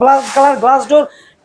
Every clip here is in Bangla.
Plus colour glass door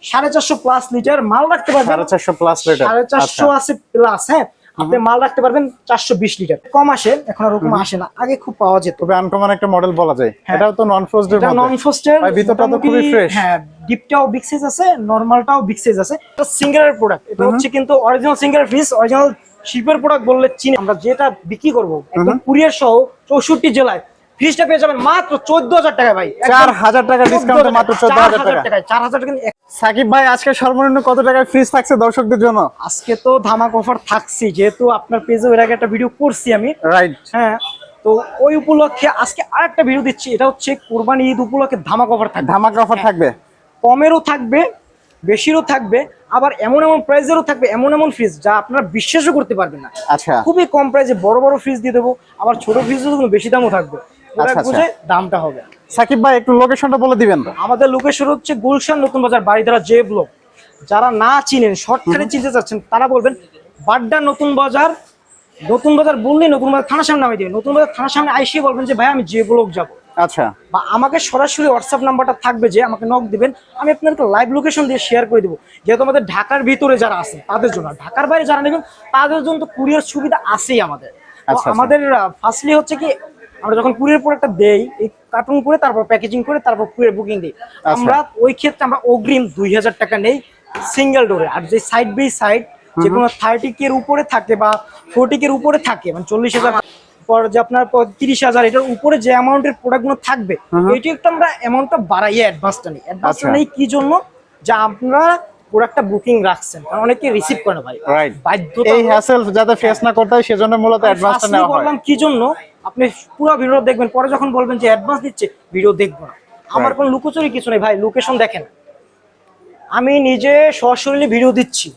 450 plus litre মাল রাখতে পারবেন। 450 প্লাস লিটার, 450 আছে প্লাস। হ্যাঁ, আপনি মাল রাখতে পারবেন 420 লিটার। কম আসে, এখন ওরকম আসে না, আগে খুব পাওয়া যেত। তবে আনকমন একটা মডেল বলা যায়। এটাও তো নন ফ্রস্টের মধ্যে, নন ফ্রস্টের, ভিতরটা তো খুবই ফ্রেশ। হ্যাঁ, ডিপটাও বিগ সাইজ আছে, নরমালটাও বিগ সাইজ আছে। এটা সিঙ্গেলের প্রোডাক্ট, এটা হচ্ছে কিন্তু অরিজিনাল সিঙ্গেল ফ্রিজ, অরিজিনাল শিপের প্রোডাক্ট বললে চিনি। আমরা যেটা বিক্রি করব একদম কুরিয়ার সহ 64 জেলায়, ফ্রিজটা পেয়ে যাবেন মাত্র 14000 টাকা ভাই। 4000 টাকা ডিসকাউন্টে মাত্র 14000 টাকা। 4000 টাকা। সাকিব ভাই, আজকে সর্বনিম্ন কত টাকায় ফ্রিজ থাকছে দর্শকদের জন্য? আজকে তো ধামাক অফার থাকছে, যেহেতু আপনার পেজে এর আগে একটা ভিডিও করছি আমি, রাইট। হ্যাঁ, তো ওই উপলক্ষে আজকে আরেকটা ভিডিও দিচ্ছি। এটা হচ্ছে কুরবানি ঈদ উপলক্ষে ধামাক অফার থাকবে। ধামাক অফার থাকবে, কমেরও থাকবে, বেশিরও থাকবে, আবার এমন এমন প্রাইসেরও থাকবে, এমন এমন ফ্রিজ যা আপনারা বিশ্বাসও করতে পারবেন না। আচ্ছা, খুবই কম প্রাইসে বড় বড় ফ্রিজ দিয়ে দেবো, আবার ছোট ফ্রিজও বেশি দামও থাকবে। আচ্ছা, বুঝে দামটা হবে। সাকিব ভাই, একটু লোকেশনটা বলে দিবেন। আমাদের লোকেশন হচ্ছে গুলশান নতুন বাজার, বাড়িধারা জে ব্লক। যারা না চিনেন, শর্টকাটে চিনতে চাচ্ছেন, তারা বলবেন বাড্ডা নতুন বাজার। নতুন বাজার বললেই নতুন বাজার থানার সামনে নামিয়ে দিবেন। নতুন বাজার থানার সামনে আইসিয়ে বলবেন যে ভাই আমি জে ব্লক যাবো। আচ্ছা, বা আমাকে সরাসরি হোয়াটসঅ্যাপ নাম্বারটা থাকবে, যে আমাকে নক দিবেন, আমি আপনাদেরকে লাইভ লোকেশন দিয়ে শেয়ার করে দেবো। যেহেতু আমাদের ঢাকার ভিতরে যারা আছে তাদের জন্য, ঢাকার বাইরে যারা নেবেন তাদের জন্য তো কুরিয়ার সুবিধা আছেই আমাদের। আচ্ছা, আমাদের ফার্স্টলি হচ্ছে কি, আমরা যখন কুরিয়ার প্রোডাক্টটা দেই, এই কার্টুন করে তারপর প্যাকেজিং করে তারপর কুরিয়ার বুকিং দিই। আমরা ওই ক্ষেত্রে আমরা অগ্রিম 2000 টাকা নেই সিঙ্গেল ডোরে। আর যে সাইড বাই সাইড যে কোনো 30 কের উপরে থাকে বা 40 কের উপরে থাকে, মানে 40,000 পর যে আপনার 30,000, এটার উপরে যে অ্যামাউন্টের প্রোডাক্টগুলো থাকবে, এটি একটু আমরা অ্যামাউন্টটা বাড়াইয়ে অ্যাডভান্সটা নিই। অ্যাডভান্সটা নেই কি জন্য, যে আপনারা প্রোডাক্টটা বুকিং রাখছেন, কারণ অনেকে রিসিভ করে না ভাই, বাধ্যতা, এই হ্যাসেল যাতে ফেস না করতে হয় সেজন্য মূলত অ্যাডভান্সটা নেওয়া হয়। বললাম কি জন্য, আপনি পুরো ভিডিও দেখবেন, পরে যখন বলবেন যে অ্যাডভান্স দিচ্ছে, ভিডিও দেখবো না। আমার কোনো লুকোচুরি কিছু নেই ভাই, লোকেশন দেখেন, আমি নিজে সরাসরি ভিডিও দিচ্ছি।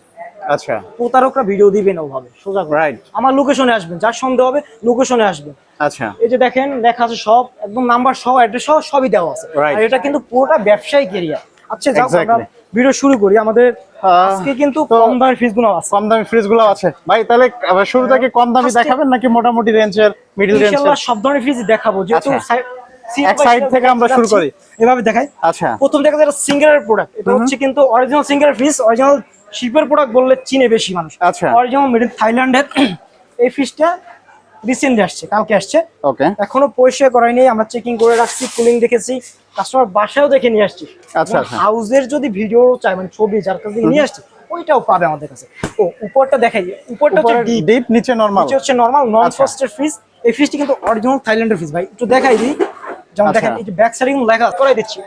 আচ্ছা, প্রতারকরা ভিডিও দিবে না ওভাবে সোজা, রাইট। আমার লোকেশনে আসবেন, যার সন্দেহ হবে লোকেশনে আসবেন। আচ্ছা, এই যে দেখেন লেখা আছে সব, একদম নাম্বার সহ, অ্যাড্রেস সহ সবই দেওয়া আছে। আর এটা কিন্তু পুরোটা ব্যবসায়িক এরিয়া। আচ্ছা, যাও আমরা ভিডিও শুরু করি। আমাদের আজকে কিন্তু কম দামি ফ্রিজগুলো আছে, কম দামি ফ্রিজগুলো আছে ভাই। তাহলে শুরু থেকে কম দামি দেখাবেন নাকি মোটামুটি রেঞ্জের, মিডল রেঞ্জের? ইনশাআল্লাহ সব ধরনের ফ্রিজ দেখাবো, যেহেতু এক সাইড থেকে আমরা শুরু করি, এভাবে দেখাই। আচ্ছা, প্রথম দেখা যায় সিঙ্গেলের প্রোডাক্ট। এটা হচ্ছে কিন্তু অরিজিনাল সিঙ্গেল ফ্রিজ, অরিজিনাল শিপের প্রোডাক্ট বললে চিনে বেশি মানুষ। আচ্ছা, অরিজিনাল মেড ইন থাইল্যান্ডের। এই ফ্রিজটা রিসেন্টলি আসছে, কালকে আসছে। ওকে, এখনো পরিষ্কার করাই নেই, আমরা চেকিং করে রাখছি, কুলিং দেখেছি, কাস্টমার বাসায়ও দেখে নিয়ে আসছি। আচ্ছা, হাউসের যদি ভিডিও চাই, মানে ছবি যার কাছে নিয়ে আসছি, ওইটাও পাবে আমাদের কাছে। ও উপরটা দেখাই, উপরটা হচ্ছে ডিপ, নিচে নরমাল, নিচে হচ্ছে নরমাল নন ফ্রস্টেড ফ্রিজ। এই ফ্রিজটি কিন্তু অরিজিনাল থাইল্যান্ডের ফ্রিজ ভাই, একটু দেখাই দিই। যেমন দেখেন এই যে ব্যাক সাইডিং লেখা করাই দিচ্ছি,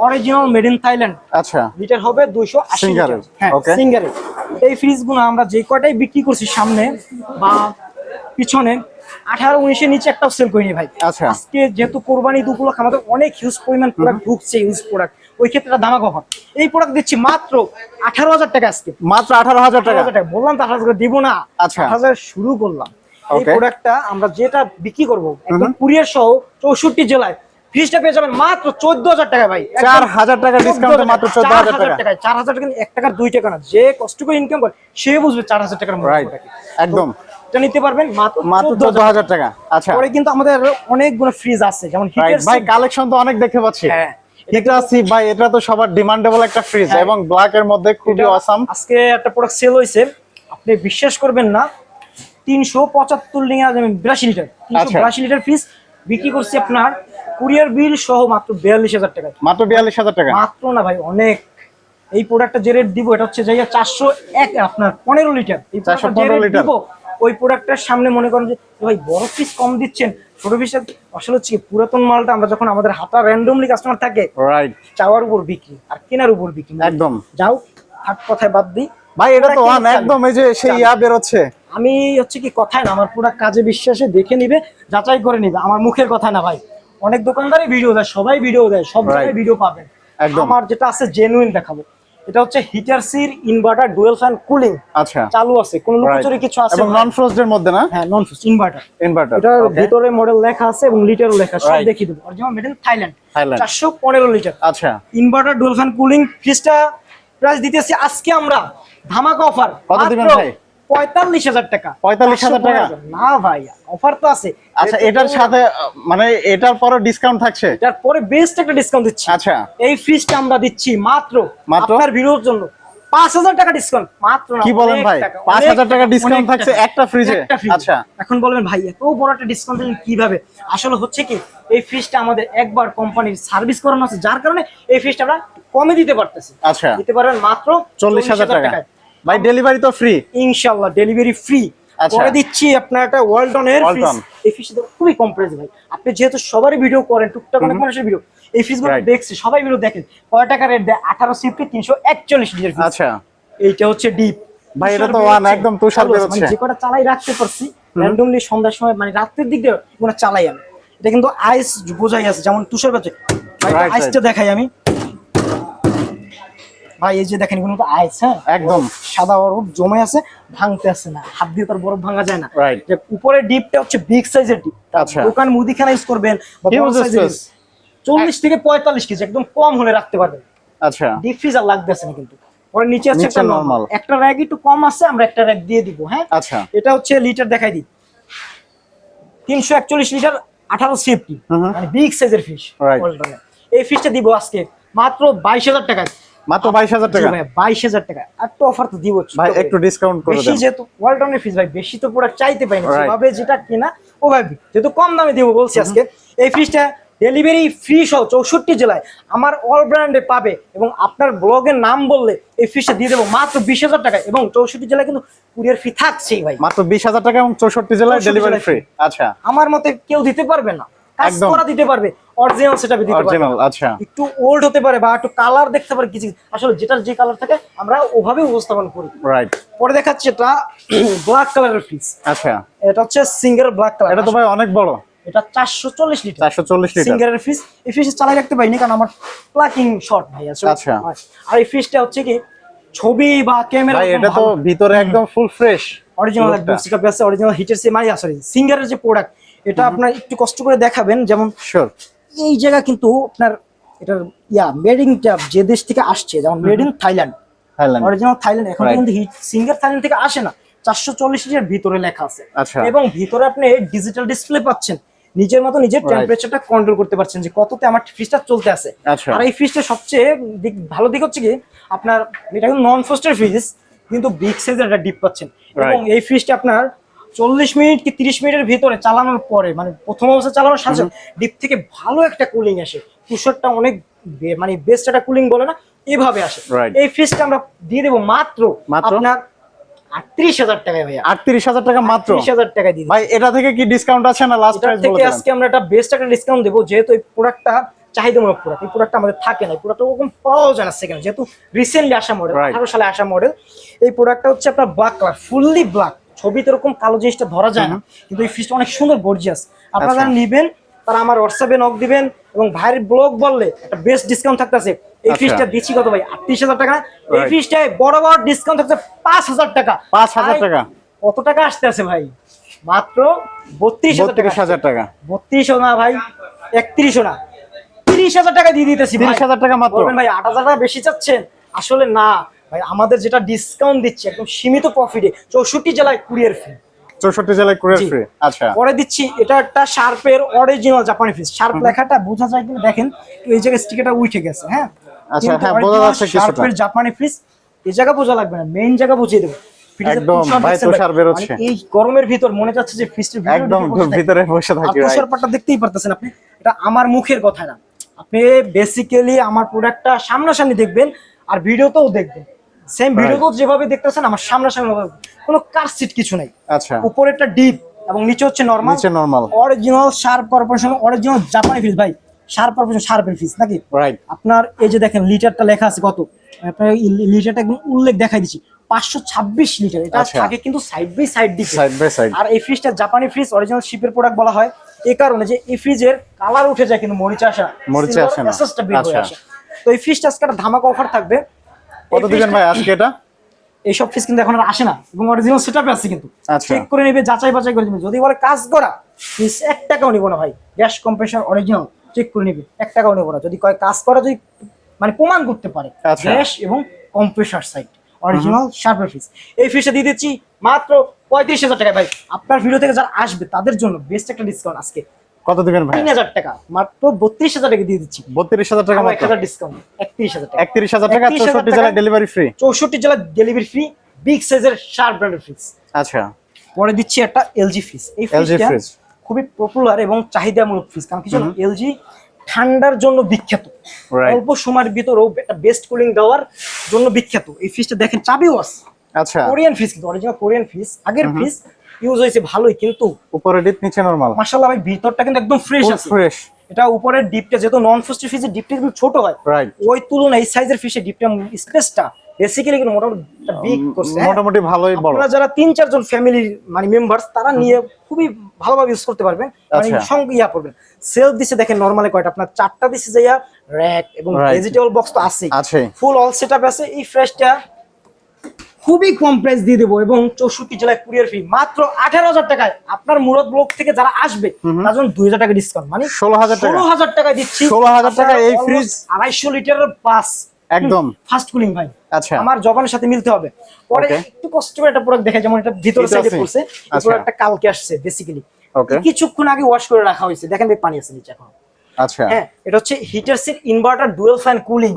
অরিজিনাল মেড ইন থাইল্যান্ড। আচ্ছা, লিটার হবে 280 লিটার। হ্যাঁ, ওকে, সিঙ্গারে। এই ফ্রিজগুলো আমরা যে কয়টাই বিক্রি করছি, সামনে বা পিছনে, 18-19 নিচে একটাও সেল করিনি ভাই। আচ্ছা, আজকে যেহেতু কোরবানি ঈদ উপলক্ষে আমাদের অনেক হিউজ পরিমাণ প্রোডাক্ট ঢুকছে, ইউজ প্রোডাক্ট, ওই ক্ষেত্রে ধামাক অফার। এই প্রোডাক্ট দিচ্ছি মাত্র 18,000 টাকা। আজকে মাত্র 18,000 টাকা। বললাম তো 18,000 দিব না, আচ্ছা, 18,000 শুরু করলাম। এই প্রোডাক্টটা আমরা যেটা বিক্রি করবো একদম কুরিয়ার সহ 64 জেলায়, ফ্রিজটা পেয়ে যাবেন মাত্র 14,000 টাকা ভাই। 4,000 টাকা ডিসকাউন্টে মাত্র 14,000 টাকা। 4,000 টাকা, 1 টাকার 2 টাকা না। যে কষ্ট করে ইনকাম করে সে বুঝবে 4,000 টাকার মধ্যে। রাইট, একদম নিতে পারবেন মাত্র 14,000 টাকা। আচ্ছা, পরে কিন্তু আমাদের অনেকগুলো ফ্রিজ আছে, যেমন ভাই কালেকশন তো অনেক দেখতে পাচ্ছি। হ্যাঁ, এটা সি ভাই, এটা তো সবার ডিমান্ডেবল একটা ফ্রিজ, এবং ব্ল্যাক এর মধ্যে খুবই অসাম। আজকে একটা প্রোডাক্ট সেল হইছে, আপনি বিশ্বাস করবেন না, 375 লিটার, 82 লিটার, 382 লিটার ফ্রিজ বিক্রি করছি আপনার কুরিয়ার বিল সহ মাত্র 42,000 টাকা। মাত্র 42,000 টাকা? মাত্র না ভাই, অনেক। এই প্রোডাক্টটা যে রেট দিব, এটা হচ্ছে যাইয়া 401 আপনার 15 লিটার। এই 415 লিটার ওই প্রোডাক্টের সামনে মনে করেন যে ভাই বড় পিস কম দিচ্ছেন, ছোট পিস। আসলে হচ্ছে পুরাতন মালটা আমরা যখন আমাদের হাতা র্যান্ডমলি কাস্টমার থাকে, রাইট, চাওয়ার উপর বিক্রি আর কেনার উপর বিক্রি। একদম। যাও থাক, কথায় বাদ দিই ভাই, এটা তো একদম এই যে সেই বের হচ্ছে। আমি হচ্ছে কি কথায় না, আমার পুরো কাজে বিশ্বাসে দেখে নিবে, যাচাই করে নিবে, আমার মুখের কথা না ভাই। অনেক দোকানদারই ভিডিও দেয়, সবাই ভিডিও দেয়, সব জায়গায় ভিডিও পাবেন। আমার যেটা আছে জেনুইন দেখাবো। এটা হচ্ছে হিটার সির ইনভার্টার ডুয়াল ফ্যান কুলিং। আচ্ছা, চালু আছে, কোন লুকোচুরি কিছু আছে? এবং নন ফ্রস্টের মধ্যে না? হ্যাঁ, নন ফ্রস্ট ইনভার্টার। এটার ভিতরে মডেল লেখা আছে এবং লিটারও লেখা, সব দেখিয়ে দেবো। Original made in Thailand, 415 litre. আচ্ছা, ইনভার্টার ডুয়াল ফ্যান কুলিং ফ্রিজটা প্রাইস দিতেছি আজকে আমরা ধামাকা অফার। কত দিবেন ভাই? 45,000 টাকা। 45,000 টাকা? না ভাই, অফার তো আছে। আচ্ছা, এটার সাথে মানে এটার পরে ডিসকাউন্ট থাকছে? এটার পরে বেস্ট একটা ডিসকাউন্ট দিচ্ছি। আচ্ছা, এই ফ্রিজটা আমরা দিচ্ছি মাত্র মাত্র? আপনার ভিডিওর জন্য 5,000 টাকা ডিসকাউন্ট মাত্র। না, কি বলেন অনেক ভাই, টাকা, 5,000 টাকা অনেক ডিসকাউন্ট থাকছে টাকা। একটা ফ্রিজে? একটা ফ্রিজে। আচ্ছা, এখন বলবেন ভাই এত বড় একটা ডিসকাউন্ট দিলেন কিভাবে? আসলে হচ্ছে কি, এই ফ্রিজটা আমাদের একবার কোম্পানির সার্ভিস করানো আছে, যার কারণে এই ফ্রিজটা আমরা কমে দিতে পারতেছি। আচ্ছা, দিতে পারবেন মাত্র 40,000 টাকা। টাকায়। ভাই ডেলিভারি তো ফ্রি? ইনশাআল্লাহ ডেলিভারি ফ্রি আচ্ছা। করে দিচ্ছি। আপনার একটা ওয়ালটনের ফ্রিজ, ওয়ালটন। এই ফ্রিজটা খুবই কম প্রাইসে ভাই। আপনি যেহেতু সবারই ভিডিও করেন, টুকটাক অনেক মানুষের ভিডিও, এই ফ্রিজগুলো Right. দেখছি, সবাই ভিডিও দেখেন, কয় টাকা রেট দেয়? 1850 341 লিটার ফ্রিজ। আচ্ছা এইটা হচ্ছে ডিপ ভাই, এটা তো ওয়ান একদম তুষার বেরোচ্ছে। যে কটা চালাই রাখতে পারছি র্যান্ডমলি সন্ধ্যার সময়, মানে রাতের দিক দিয়ে কোনো চালাই আমি। এটা কিন্তু আইস বোঝাই আছে, যেমন তুষার পাচ্ছে ভাই। Right, আইসটা দেখাই আমি ভাই, এই যে দেখেন এগুলো তো আইস, হ্যাঁ একদম সাদা বরফ জমে আছে, ভাঙতে আসে না, হাত দিয়ে তার বরফ ভাঙা যায় না। Right. যে উপরে ডিপটা হচ্ছে বিগ সাইজের ডিপ। আচ্ছা। দোকান মুদিখানা ইউজ করবেন বা বড় Huge সাইজের space। 40 থেকে 45 কেজি একদম কম হলে রাখতে পারবেন। আচ্ছা, ডিপ ফ্রিজার লাগতেছে না কিন্তু। পরে নিচে আছে নিচে একটা normal। নরমাল, একটা র‍্যাক একটু কম আছে, আমরা একটা র‍্যাক দিয়ে দিব। হ্যাঁ, আচ্ছা, এটা হচ্ছে লিটার দেখাই দিই, 341 লিটার 18 সিএফটি, মানে বিগ সাইজের ফিশ। Right। এই ফিশটা দিব আজকে মাত্র 22,000 টাকায়। মাত্র 22,000 টাকা? 22,000 টাকা। আর তো অফার তো দিব ভাই একটু ডিসকাউন্ট করে বেশি, দেন। যেহেতু ওয়ালটনের ফ্রিজ ভাই, বেশি তো প্রোডাক্ট চাইতে পাই না, Right। যেভাবে যেটা কিনা ওভাবে, যেহেতু কম দামে দিব বলছি আজকে। এই ফ্রিজটা ডেলিভারি ফ্রি সহ 64 জেলায় আমার অল ব্র্যান্ডে পাবে, এবং আপনার ব্লগের নাম বললে এই ফ্রিজটা দিয়ে দেবো মাত্র 20,000 টাকা, এবং 64 জেলায় কিন্তু কুরিয়ার ফি থাকছেই ভাই। মাত্র 20,000 টাকা এবং 64 জেলায় 64 ডেলিভারি জেলায় ফ্রি? free। আচ্ছা, আমার মতে কেউ দিতে পারবে না, কাজ একদম। করা দিতে পারবে, অরিজিনাল সেটাবে দিতে পারবে অরিজিনাল। না। আচ্ছা, একটু ওল্ড হতে পারে বা একটু কালার দেখতে পারে কিছু, আসলে যেটার যে কালার থাকে আমরা ওভাবে উপস্থাপন করি। রাইট। পরে দেখাচ্ছি এটা ব্ল্যাক কালারের ফ্রিজ। আচ্ছা, এটা হচ্ছে সিঙ্গার ব্ল্যাক কালার। এটা তো ভাই অনেক বড়। এটা 440 লিটার 440 লিটার সিঙ্গারের ফ্রিজ। এই ফ্রিজটা চালাই রাখতে পারিনি কারণ আমার প্লাকিং শর্ট ভাই আছে। আচ্ছা। আর এই ফ্রিজটা হচ্ছে কি ছবি বা ক্যামেরা, ভাই এটা তো ভিতরে একদম ফুল ফ্রেশ অরিজিনাল একদম সিকআপ আছে, অরিজিনাল হিটার সে মাই সরি সিঙ্গারের যে প্রোডাক্ট, এটা আপনার একটু কষ্ট করে দেখাবেন। যেমন শিওর। এই জায়গা কিন্তু আপনার এটার মেডিংটা যে দেশ থেকে আসছে, যেমন made in Thailand, Thailand. Original Thailand. এখন Right। কিন্তু সিঙ্গার থাইল্যান্ড থেকে আসে না। 440 লিটার ভিতরে লেখা আছে, আচ্ছা। এবং ভিতরে আপনি ডিজিটাল ডিসপ্লে পাচ্ছেন, নিজের মতো নিজের Right। টেম্পারেচারটা কন্ট্রোল করতে পারছেন যে কততে আমার ফ্রিজটা চলতে আছে। আচ্ছা। আর এই ফ্রিজটা সবচেয়ে ভালো দিক হচ্ছে কি, আপনার এটা কিন্তু নন ফ্রস্টেড ফ্রিজ, কিন্তু বিগ সাইজের একটা ডিপ পাচ্ছেন। এবং এই ফ্রিজটা আপনার 40 মিনিট কি 30 মিনিটের ভিতরে চালানোর পরে, মানে প্রথম অবস্থায় চালানোর সাথে ডিপ থেকে ভালো একটা কুলিং আসে। তুষারটা অনেক মানে বেস্ট একটা কুলিং বলে না, এভাবে আসে। Right। এই ফ্রিজটা আমরা দিয়ে দেবো মাত্র আপনার 38,000 টাকায় ভাইয়া। 38,000 টাকা মাত্র? 38,000 টাকায় দিয়ে দিচ্ছি। ভাই এটা থেকে কি ডিসকাউন্ট আছে না লাস্ট এটার প্রাইস থেকে বলে দেন? আজকে আমরা একটা বেস্ট একটা ডিসকাউন্ট দেবো, যেহেতু এই প্রোডাক্টটা চাহিদামূলক প্রোডাক্ট। এই প্রোডাক্টটা আমাদের থাকে না, এই প্রোডাক্টটা ওরকম পাওয়া যায় না সেকেন্ড, যেহেতু রিসেন্টলি আসা মডেল, Right। 18 সালে আসা মডেল। এই প্রোডাক্টটা হচ্ছে আপনার ব্ল্যাক কালার, ফুললি ব্ল্যাক। ছবিতে এরকম কালো জিনিসটা ধরা যায় না, কিন্তু এই ফিসটা অনেক সুন্দর গর্জিয়াস। আপনারা যারা নিবেন তারা আমার হোয়াটসঅ্যাপে নক দিবেন, এবং ভাইয়ের ব্লগ বললে একটা বেস্ট ডিসকাউন্ট থাকতেছে। এই আচ্ছা। ফিসটা দিচ্ছি কত ভাই? 38,000 টাকা। এই Right। ফিসটায় বড় বড় ডিসকাউন্ট থাকছে 5,000 টাকা। 5,000 টাকা? কত টাকা আসতে আছে ভাই? মাত্র 32,000 টাকা। 32,000 টাকা? 3200 না ভাই, 3100 না, 30,000 টাকা দিয়ে দিতেছি। 30,000 টাকা মাত্র? বলবেন ভাই 8,000 টাকা বেশি চাচ্ছেন, আসলে না ভাই, আমাদের যেটা ডিসকাউন্ট দিচ্ছি একদম সীমিত প্রফিটে, 64 জেলায় কুরিয়ার ফ্রি। 64 জেলায় কুরিয়ার জি। ফ্রি? আচ্ছা। পরে দিচ্ছি, এটা একটা শার্পের অরিজিনাল জাপানি ফ্রিজ। শার্প লেখাটা বোঝা যায় কিনা দেখেন, এই জায়গায় স্টিকারটা উঠে গেছে। হ্যাঁ, আচ্ছা, কিন্তু হ্যাঁ, বোঝা original যাচ্ছে কিছুটা। শার্পের জাপানি ফ্রিজ। এই জায়গা বোঝা লাগবে না, মেইন জায়গা বুঝিয়ে দেবো। ফ্রিজের একদম তুষার ভাই, দেখছেন তুষার বেরোচ্ছে। মানে এই গরমের ভিতর মনে যাচ্ছে যে ফ্রিজের একদম ভিতরে বসে আর থাকি ভাই। তুষারপাতটা দেখতেই পারতেছেন আপনি। এটা আমার মুখের কথা না, আপনি বেসিক্যালি আমার প্রোডাক্টটা সামনাসামনি দেখবেন, আর ভিডিওতেও দেখবেন। সেম ভিডিওতেও যেভাবে দেখতেছেন আমার সামনাসামনি কোনো কারসিট কিছু নাই। আচ্ছা। উপরে একটা ডিপ এবং নিচে হচ্ছে নরমাল। নিচে normal. Original sharp corporation, original জাপানি ফ্রিজ ভাই। শার্প কর্পোরেশন, শার্পের ফ্রিজ নাকি? রাইট। আপনার এই যে দেখেন লিটারটা লেখা আছে কত, আপনার লিটারটা একদম উল্লেখ দেখাই দিচ্ছি, 526 লিটার। এটা আচ্ছা। থাকে কিন্তু side by side deep. Side by side. আর এই ফ্রিজটা জাপানি ফ্রিজ, অরিজিনাল শিপের প্রোডাক্ট বলা হয় এই কারণে যে এই ফ্রিজের কালার উঠে যায় কিন্তু মরিচা আসে না, মরিচা আসে না। এসএসটা বের হয়ে আচ্ছা। আসে। তো এই ফ্রিজটা আজকে একটা ধামাকা অফার থাকবে। কত দিবেন ভাই আজকে এটা? এইসব ফ্রিজ কিন্তু এখন আর আসে না, এবং অরিজিনাল সেটআপে আছে কিন্তু। আচ্ছা। চেক করে নেবে, যাচাই বাছাই করে নেবে। যদি বলে কাজ করা, ফ্রিজ 1 টাকাও নিব না ভাই। গ্যাস কম্প্রেসার অরিজিনাল চেক করে নেবে, 1 টাকাও নেব না। যদি কয় কাজ করা, যদি মানে প্রমাণ করতে পারে আচ্ছা। গ্যাস এবং কম্প্রেসার সাইড অরিজিনাল শার্পের ফ্রিজ। এই ফ্রিজটা দিয়ে দিচ্ছি মাত্র 35,000 টাকা ভাই। আপনার ভিডিও থেকে যারা আসবে তাদের জন্য বেস্ট একটা ডিসকাউন্ট আজকে কত দিবেন ভাই? 3,000 টাকা, মাত্র 32,000 টাকা দিয়ে দিচ্ছি। 32,000 টাকা মাত্র। 1000 ডিসকাউন্ট, 31,000 টাকা। 31,000 টাকা, 64 জেলায় ডেলিভারি ফ্রি। 64 জেলা ডেলিভারি ফ্রি, বিগ সাইজের শার্প ব্র্যান্ডের ফ্রিজ। আচ্ছা, পরে দিচ্ছি একটা এলজি ফ্রিজ। এই ফ্রিজটা খুবই পপুলার এবং চাহিদামূলক ফ্রিজ, কারণ কি জানো এলজি ঠান্ডার জন্য বিখ্যাত, অল্প সময়ের ভিতরেও একটা বেস্ট কুলিং দেওয়ার জন্য বিখ্যাত। এই ফ্রিজটা দেখেন চাবিও আছে। আচ্ছা, কোরিয়ান ফ্রিজ, কিন্তু অরিজিনাল কোরিয়ান ফ্রিজ। আগের ফ্রিজ ইউজ হয়েছে ভালোই, কিন্তু উপরে ডিপ নিচে নরমাল। মাশাআল্লাহ ভাই ভিতরটা কিন্তু একদম ফ্রেশ আছে। ফ্রেশ। এটা উপরের ডিপটা যেহেতু নন ফ্রস্টেড ফ্রিজের ডিপটা একটু ছোট হয়, রাইট, ওই তুলনায় এই সাইজের ফ্রিজের ডিপটা স্পেসটা বেসিক্যালি কিন্তু মোটামুটি বিগ করছে। মোটামুটি ভালোই বড়। আপনারা যারা 3-4 জন ফ্যামিলি মানে মেম্বারস, তারা নিয়ে খুবই ভালোভাবে ইউজ করতে পারবেন। মানে সঙ্গে ইয়া করবেন। সেলফ দিছে দেখেন নরমালি কয়টা, আপনার 4টা দিছে যাইয়া র‍্যাক এবং ভেজিটেবল বক্স তো আছে, ফুল অল সেটআপ আছে। এই ফ্রেশটা খুবই কম প্রাইস দিয়ে দেবো এবং 64 জেলায় কুরিয়ার ফ্রি মাত্র 18,000 টাকায়। আপনার মুরাদ ব্লক থেকে যারা আসবে তার জন্য 2,000 টাকা ডিসকাউন্ট, মানে 16,000 টাকায় দিচ্ছি। 16,000 টাকা এই ফ্রিজ 250 লিটারের প্লাস, একদম ফাস্ট কুলিং ভাই। আচ্ছা, আমার জবানের সাথে মিলতে হবে। পরে একটু কষ্ট করে একটা প্রোডাক্ট দেখে, যেমন এটা ভিতর সাইডে পড়ছে, এই প্রোডাক্টটা কালকে আসছে বেসিক্যালি, কিছুক্ষণ আগে ওয়াশ করে রাখা হয়েছে। দেখেন ভাই পানি আছে নিচে এখন। আচ্ছা, হ্যাঁ, এটা হচ্ছে heater seat inverter dual fan cooling,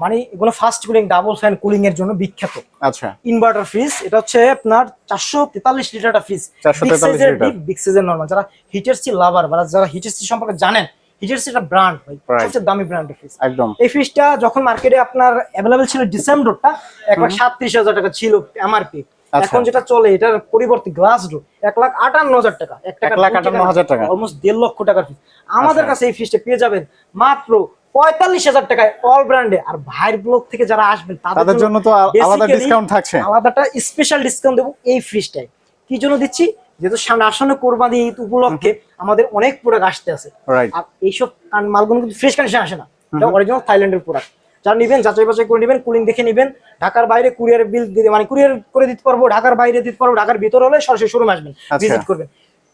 মানে এগুলো fast cooling double fan cooling এর জন্য বিখ্যাত। আচ্ছা, ইনভার্টার ফ্রিজ। এটা হচ্ছে আপনার 443 লিটারটা ফ্রিজ, 443 লিটার, বিগ সাইজের নরমাল। যারা হিটার সি লাভার বা যারা হিটার সি সম্পর্কে জানেন, হিটার সি একটা ব্র্যান্ড ভাই, সবচেয়ে দামি ব্র্যান্ডের ফ্রিজ একদম। এই ফ্রিজটা যখন মার্কেটে আপনার अवेलेबल ছিল ডিসেম্বরটা 1,37,000 টাকা ছিল এমআরপি। এখন যেটা চলে এটার পরিবর্তে গ্লাস ডোর 1,58,000 টাকা, 1,58,000 টাকা, অলমোস্ট 1.5 লক্ষ টাকার ফ্রিজ। আমাদের কাছে এই ফ্রিজটা পেয়ে যাবেন মাত্র 45,000 টাকায় অল ব্র্যান্ডে। আর ভাইয়ের ব্লগ থেকে যারা আসবেন তাদের জন্য তো আলাদা ডিসকাউন্ট থাকছে, আলাদাটা স্পেশাল ডিসকাউন্ট দেবো এই ফ্রিজটায়। কি জন্য দিচ্ছি? যেহেতু সামনে আসন্ন কোরবানি ঈদ উপলক্ষে আমাদের অনেক প্রোডাক্ট আসতে আছে, আর এইসব মালগুলো কিন্তু ফ্রেশ কন্ডিশন আসে না, এটা অরিজিনাল থাইল্যান্ডের প্রোডাক্ট। যারা নিবেন যাচাই বাছাই করে নিবেন, কুলিং দেখে নিবেন। ঢাকার বাইরে কুরিয়ার বিল দিতে, মানে কুরিয়ার করে দিতে পারবো, ঢাকার বাইরে দিতে পারবো, ঢাকার ভিতর হলে সরাসরি শোরুমে আসবেন, ভিজিট করবেন।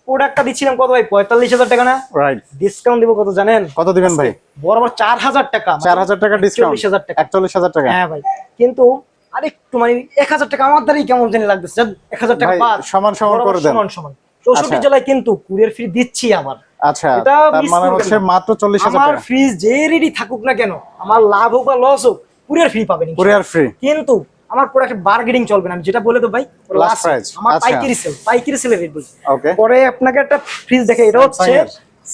প্রোডাক্টটা দিচ্ছিলাম কত ভাই? 45,000 টাকা না? রাইট। ডিসকাউন্ট দিব কত জানেন? কত দিবেন ভাই? বরাবর 4,000 টাকা। 4,000 টাকা ডিসকাউন্ট, 41,000 টাকা। হ্যাঁ ভাই, কিন্তু আরেকটু মানে 1,000 টাকা আমার দ্বারাই কেমন জানি লাগতেছে। 1,000 টাকা বাদ, সমান সমান করে দেন। সমান 64 জেলায় কিন্তু কুরিয়ার ফ্রি দিচ্ছি আবার। আচ্ছা, তার মানে হচ্ছে মাত্র 40,000 টাকা। আমার ফ্রিজ যে রেডি থাকুক না কেন, আমার লাভ হোক বা লস হোক, কুরিয়ার ফ্রি পাবেন, কুরিয়ার ফ্রি। কিন্তু আমার প্রোডাক্ট বার্গেনিং চলবে না, আমি যেটা বলে তো ভাই লাস্ট প্রাইস। আমার পাইকারি সেল রেট বলছি। ওকে, পরে আপনাকে একটা ফ্রিজ দেখে, এটা হচ্ছে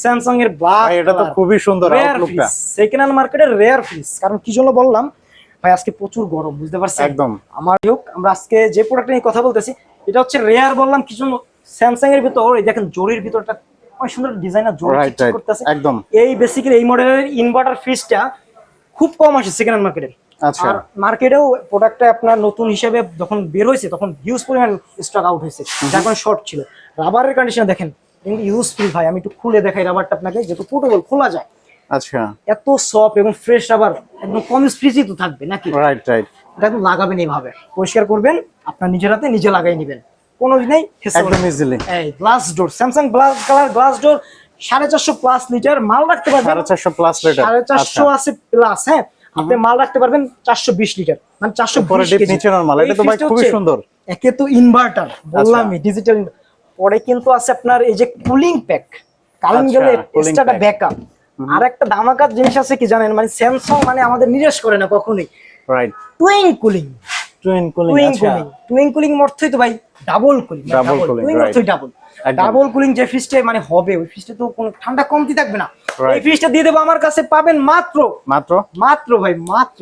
স্যামসাং এর ব্ল্যাক। এটা তো খুবই সুন্দর আউটলুকটা। সেকেন্ড হ্যান্ড মার্কেটের রেয়ার ফ্রিজ। কারণ কি জন্য বললাম ভাই, আজকে প্রচুর গরম, বুঝতে পারছেন একদম। আমার হোক, আমরা আজকে যে প্রোডাক্ট নিয়ে কথা বলতেছি এটা হচ্ছে রেয়ার বললাম কি জন্য। স্যামসাং এর ভিতর এই দেখেন জরির ভিতরটা অনেক সুন্দর ডিজাইনার জরি ঠিক করতেছে একদম। এই বেসিক্যালি এই মডেলের ইনভার্টার ফ্রিজটা খুব কম আসে সেকেন্ড হ্যান্ড মার্কেটে। আচ্ছা, আর মার্কেটেও প্রোডাক্টটা আপনার নতুন হিসেবে যখন বের হয়েছে তখন হিউজ পরিমাণ স্টক আউট হয়েছে, যার কারণে শর্ট ছিল। রাবারের কন্ডিশন দেখেন কিন্তু ইউজফুল ভাই, আমি একটু খুলে দেখাই রাবারটা আপনাকে, যেহেতু পোর্টেবল খোলা যায়। আচ্ছা, এত সফট এবং ফ্রেশ রাবার, একদম কম স্প্রিচি তো থাকবে নাকি? Right right. এটা একদম লাগাবেন এইভাবে, পরিষ্কার করবেন, আপনার নিজের হাতে নিজে লাগাই নেবেন, কোনো নেই একদম ইজিলি। এই glass door, Samsung black colour glass door, 450 plus litre মাল রাখতে পারবেন। 450 প্লাস লিটার, 450 আছে প্লাস। হ্যাঁ, আপনি মাল রাখতে পারবেন 420 লিটার, মানে 420 কেজি। নিচে নরমাল, এটা তো ভাই খুবই সুন্দর। একে তো ইনভার্টার বললাম, ডিজিটাল। পরে কিন্তু আছে আপনার এই যে কুলিং প্যাক, কারেন্ট গেলে এক্সট্রাটা ব্যাকআপ। আর একটা ধামাকার জিনিস আছে কি জানেন, মানে স্যামসাং মানে আমাদের নিরাশ করে না কখনোই। Right, twin cooling. Twin cooling, আচ্ছা। টুইন কুলিং অর্থই তো ভাই ডাবল কুলিং, টুইন অর্থই ডাবল। ডাবল কুলিং যে ফ্রিজটা মানে হবে, ওই ফ্রিজটা তো কোনো ঠান্ডা কমতি থাকবে না। এই ফ্রিজটা দিয়ে দেবো আমার কাছে, পাবেন মাত্র ভাই মাত্র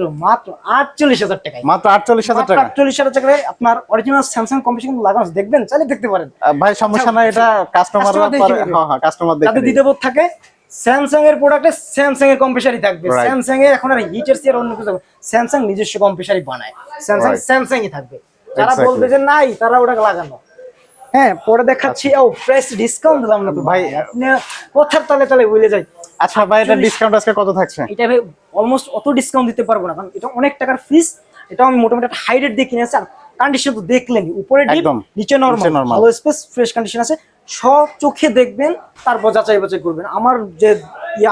48,000 টাকায়। মাত্র 48,000 টাকা। 48,000 টাকায় আপনার অরিজিনাল স্যামসাং কম্পিটিশন লাগানো, দেখবেন চাইলে দেখতে পারেন ভাই, সমস্যা নাই, এটা কাস্টমাররা পারে। হ্যাঁ হ্যাঁ, কাস্টমার দেখে দিতে থাকে। স্যামসাং এর প্রোডাক্টে স্যামসাং এর কম্প্রেসারই থাকবে। স্যামসাং এ এখন আর হিটার সি আর অন্য কিছু, স্যামসাং নিজস্ব কম্প্রেসারই বানায়, স্যামসাংই থাকবে। যারা বলবে যে নাই, তারা ওটা লাগানো। হ্যাঁ, পরে দেখাচ্ছি। ও প্রাইস ডিসকাউন্ট দিলাম না তো ভাই, আপনি কথার তালে তালে বলে যাই। আচ্ছা ভাই, এটা ডিসকাউন্ট আজকে কত থাকছে? এটা ভাই অলমোস্ট অত ডিসকাউন্ট দিতে পারবো না, কারণ এটা অনেক টাকার ফ্রিজ। এটা আমি মোটামুটি একটা হাই রেট দিয়ে কিনেছি। আর কন্ডিশন তো দেখলেনই, উপরে ডিপ নিচে নরমাল, ভালো স্পেস, ফ্রেশ কন্ডিশন আছে। সব চোখে দেখবেন, তারপর যাচাই বাছাই করবেন। আমার যে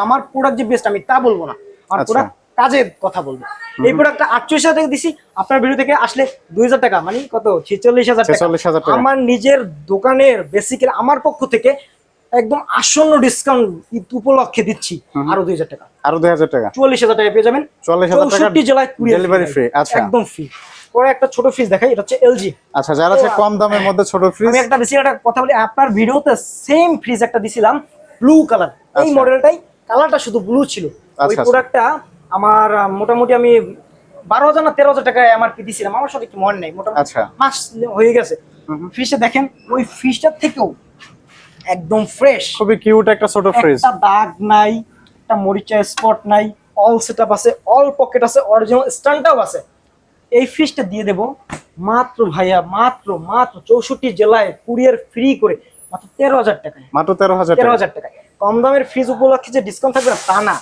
আমার প্রোডাক্ট যে বেস্ট আমি তা বলবো না, আমার প্রোডাক্ট কাজের কথা বলবো। এই প্রোডাক্টটা 48,000 টাকা দিছি, আপনার ভিডিও থেকে আসলে 2,000 টাকা, মানে কত 46,000 টাকা। 46,000 টাকা। আমার নিজের দোকানের বেসিক্যালি আমার পক্ষ থেকে একদম আসন্ন ডিসকাউন্ট ঈদ উপলক্ষে দিচ্ছি আরো 2,000 টাকা, আরো 2,000 টাকা, 44,000 টাকা পেয়ে যাবেন। 44,000 টাকা 64 জেলায় ডেলিভারি ফ্রি। আচ্ছা একদম ফ্রি। পরে একটা ছোট ফ্রিজ দেখাই, এটা হচ্ছে এলজি। আচ্ছা, যারা হচ্ছে কম দামের মধ্যে ছোট ফ্রিজ, আমি একটা বেশি একটা কথা বলি, আপনার ভিডিওতে সেম ফ্রিজ একটা দিছিলাম ব্লু কালার, এই আচ্ছা। মডেলটাই কালারটা শুধু ব্লু ছিল। ওই আচ্ছা, প্রোডাক্টটা আমার মোটামুটি আমি 12,000 না 13,000 টাকায় এমআরপি দিছিলাম, আমার সাথে কি মনে নেই, মোটামুটি আচ্ছা। মাস হয়ে গেছে। ফ্রিজটা দেখেন, ওই ফ্রিজটার থেকেও একদম ফ্রেশ, খুবই কিউট একটা ছোট ফ্রিজ। একটা দাগ নাই, একটা মরিচা স্পট নাই, অল সেটআপ আছে, অল পকেট আছে, অরিজিনাল স্ট্যান্ডটাও আছে। এই ফ্রিজটা দিয়ে দেব মাত্র ভাইয়া, মাত্র 64 জেলায় কুরিয়ার ফ্রি করে মাত্র 13,000 টাকায়। মাত্র 13,000 টাকা। 13,000 টাকায়। কম দামের ফ্রিজ উপলক্ষে যে ডিসকাউন্ট থাকবে না তা না,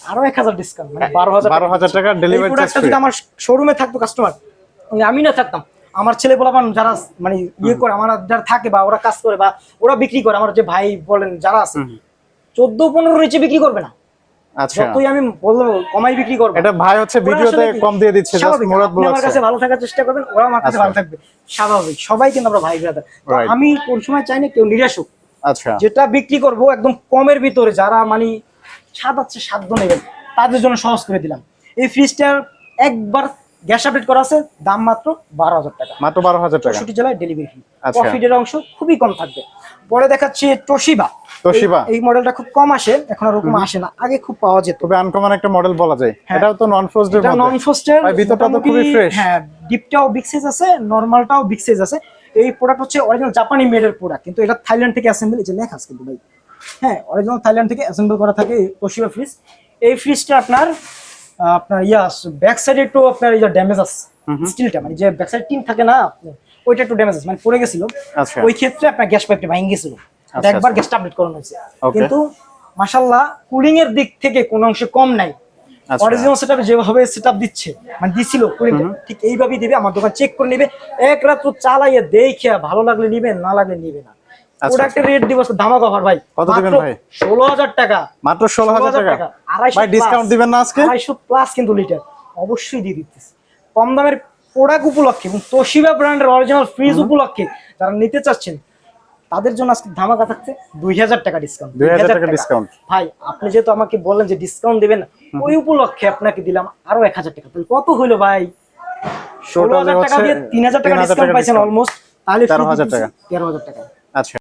আরো 1,000 ডিসকাউন্ট, মানে 12,000 টাকা ডেলিভারি চার্জ যদি আমার শোরুমে থাকতো কাস্টমার, আমি না থাকতাম, আমার ছেলে বলাবান যারা মানে ইয়ে করে, আমার যারা থাকে বা ওরা কাজ করে বা ওরা বিক্রি করে, আমার যে ভাই বলেন যারা আছে, 14-15 নিচে বিক্রি করবে না। আচ্ছা, যতই আমি বলবো কমাই বিক্রি করবো, এটা ভাই হচ্ছে ওরা ভিডিওতে আসলে কি কম দিয়ে দিচ্ছে, জাস্ট স্বাভাবিক, মুরাদ আপনি আমার বলেছে। কাছে ভালো থাকার চেষ্টা করবেন, ওরা আমার কাছে আচ্ছা। ভালো থাকবে, স্বাভাবিক। সবাই কিন্তু আমরা ভাই ব্রাদার। Right. আমি কোন সময় চাই না কেউ নিরাশ হোক। আচ্ছা, যেটা বিক্রি করব একদম কমের ভিতরে, যারা মানে সাধ্য সাধ্য নেবেন তাদের জন্য সহজ করে দিলাম। এই ফ্রিজটার একবার গ্যাস আপডেট করা আছে, দাম মাত্র 12,000 টাকা, মাত্র 12,000 টাকা। 64 জেলায় ডেলিভারি ফি। আচ্ছা। প্রফিটের অংশ খুবই কম থাকবে। পরে দেখাচ্ছি তোশিবা। তোশিবা। এই মডেলটা খুব কম আসে, এখন আর ওরকম আসে না, আগে খুব পাওয়া যেত। তবে আনকমন একটা মডেল বলা যায়। হ্যাঁ। এটাও তো নন ফ্রোস্টের এটা মধ্যে। নন ফ্রস্টের, ভাই ভিতরটা তো খুবই ফ্রেশ। হ্যাঁ, ডিপটাও বিগ সাইজ আছে, নরমালটাও বিগ সাইজ আছে। এই প্রোডাক্ট হচ্ছে অরিজিনাল জাপানি মেডের প্রোডাক্ট, কিন্তু এটা থাইল্যান্ড থেকে অ্যাসেম্বল, এই যে লেখা আছে কিন্তু ভাই, হ্যাঁ, অরিজিনাল থাইল্যান্ড থেকে অ্যাসেম্বল করা থাকে এই তোশিবা ফ্রিজ। এই ফ্রিজটা আপনার ব্যাক সাইডে একটু আপনার এই যে ড্যামেজ আছে, স্টিলটা মানে যে ব্যাক সাইড টিন থাকে না, ওইটা একটু ড্যামেজ আছে, মানে পড়ে গেছিল। আচ্ছা। ওই ক্ষেত্রে আপনার গ্যাস পাইপটা ভেঙে গেছিল, আচ্ছা, একবার আচ্ছা। গ্যাসটা আপডেট করানো হয়েছে, Okay. কিন্তু মাশাআল্লাহ কুলিং এর দিক থেকে কোনো অংশে কম নাই। আচ্ছা। অরিজিনাল সেটআপ যেভাবে সেটআপ দিচ্ছে, মানে দিছিল কুলিং ঠিক এইভাবেই দিবে। আমার দোকান চেক করে নেবে, এক রাত চালাইয়ে দেখে ভালো লাগলে নিবে, না লাগলে নিবে না। আচ্ছা। প্রোডাক্টের রেট দিব ধামাকা অফার ভাই, কত দিবেন ভাই? 16,000 টাকা। মাত্র 16,000 টাকা। 250 ভাই ডিসকাউন্ট দিবেন না আজকে? 250 প্লাস কিন্তু লিটার অবশ্যই দিয়ে দিতেছি কম দামের প্রোডাক্ট উপলক্ষে, এবং তোশিবা ব্র্যান্ডের অরিজিনাল ফ্রিজ উপলক্ষে যারা নিতে চাচ্ছেন তাদের জন্য আজকে ধামাকা থাকছে 2,000 টাকা ডিসকাউন্ট। 2,000 টাকা ডিসকাউন্ট। ভাই আপনি যেহেতু আমাকে বললেন যে ডিসকাউন্ট দিবেন, ওই উপলক্ষে আপনাকে দিলাম আরো 1,000 টাকা, তাহলে কত হইলো ভাই? 16,000 টাকা দিয়ে 3,000 টাকা ডিসকাউন্ট পাইছেন অলমোস্ট, তাহলে 13,000 টাকা। 13,000 টাকা। আচ্ছা।